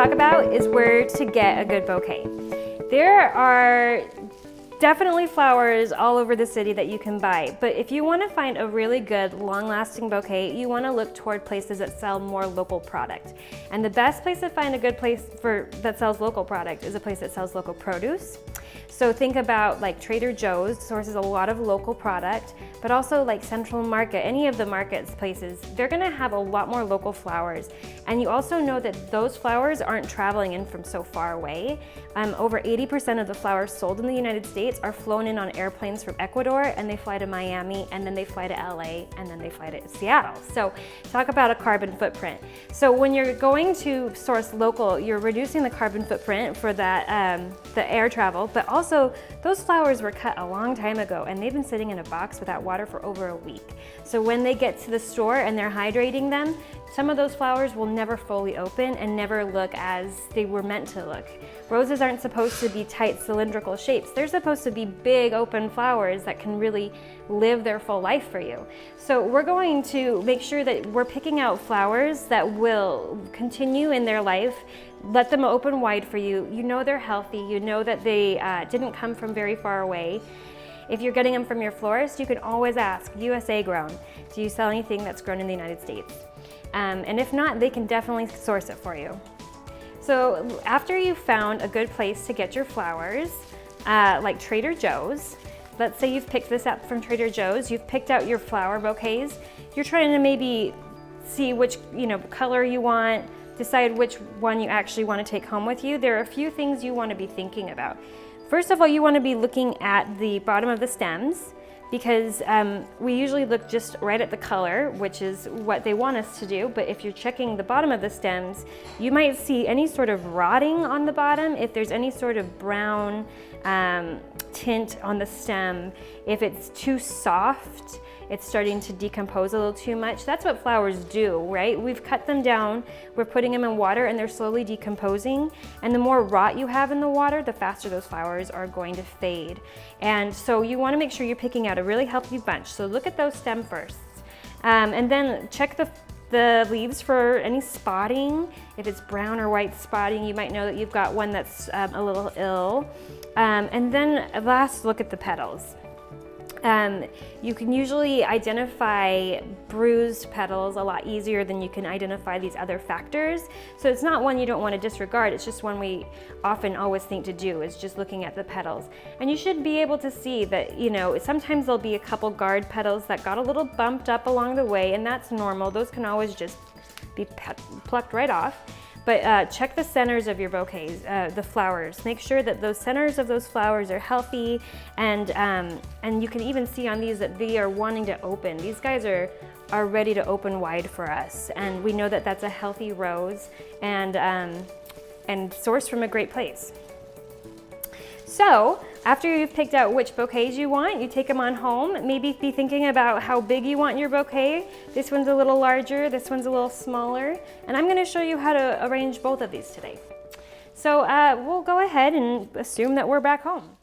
talk about is where to get a good bouquet. There are definitely flowers all over the city that you can buy, but if you want to find a really good long-lasting bouquet, you want to look toward places that sell more local product. And the best place to find a good place that sells local product is a place that sells local produce. So think about like Trader Joe's sources a lot of local product, but also like Central Market, any of the markets places, they're gonna have a lot more local flowers. And you also know that those flowers aren't traveling in from so far away. Over 80% of the flowers sold in the United States are flown in on airplanes from Ecuador, and they fly to Miami, and then they fly to LA, and then they fly to Seattle. So talk about a carbon footprint. So when you're going to source local, you're reducing the carbon footprint for that, the air travel, but also those flowers were cut a long time ago, and they've been sitting in a box without water for over a week. So when they get to the store and they're hydrating them, some of those flowers will never fully open and never look as they were meant to look. Roses aren't supposed to be tight cylindrical shapes. They're supposed to be big open flowers that can really live their full life for you. So we're going to make sure that we're picking out flowers that will continue in their life. Let them open wide for you. You know they're healthy. You know that they didn't come from very far away. If you're getting them from your florist, you can always ask, USA grown. Do you sell anything that's grown in the United States? And if not, they can definitely source it for you. So after you've found a good place to get your flowers, like Trader Joe's, let's say you've picked this up from Trader Joe's, you've picked out your flower bouquets, you're trying to maybe see which color you want, decide which one you actually want to take home with you. There are a few things you want to be thinking about. First of all, you want to be looking at the bottom of the stems, because we usually look just right at the color, which is what they want us to do. But if you're checking the bottom of the stems, you might see any sort of rotting on the bottom, if there's any sort of brown tint on the stem, if it's too soft, it's starting to decompose a little too much. That's what flowers do, right? We've cut them down, we're putting them in water, and they're slowly decomposing. And the more rot you have in the water, the faster those flowers are going to fade. And so you want to make sure you're picking out a really healthy bunch. So look at those stem first. And then check the leaves for any spotting. If it's brown or white spotting, you might know that you've got one that's a little ill. And then last, look at the petals. You can usually identify bruised petals a lot easier than you can identify these other factors. So it's not one you don't want to disregard, it's just one we often always think to do, is just looking at the petals. And you should be able to see that, sometimes there'll be a couple guard petals that got a little bumped up along the way, and that's normal. Those can always just be plucked right off. But check the centers of your bouquets, the flowers. Make sure that those centers of those flowers are healthy, and you can even see on these that they are wanting to open. These guys are ready to open wide for us, and we know that that's a healthy rose and sourced from a great place. So after you've picked out which bouquets you want, you take them on home. Maybe be thinking about how big you want your bouquet. This one's a little larger, this one's a little smaller. And I'm going to show you how to arrange both of these today. So we'll go ahead and assume that we're back home.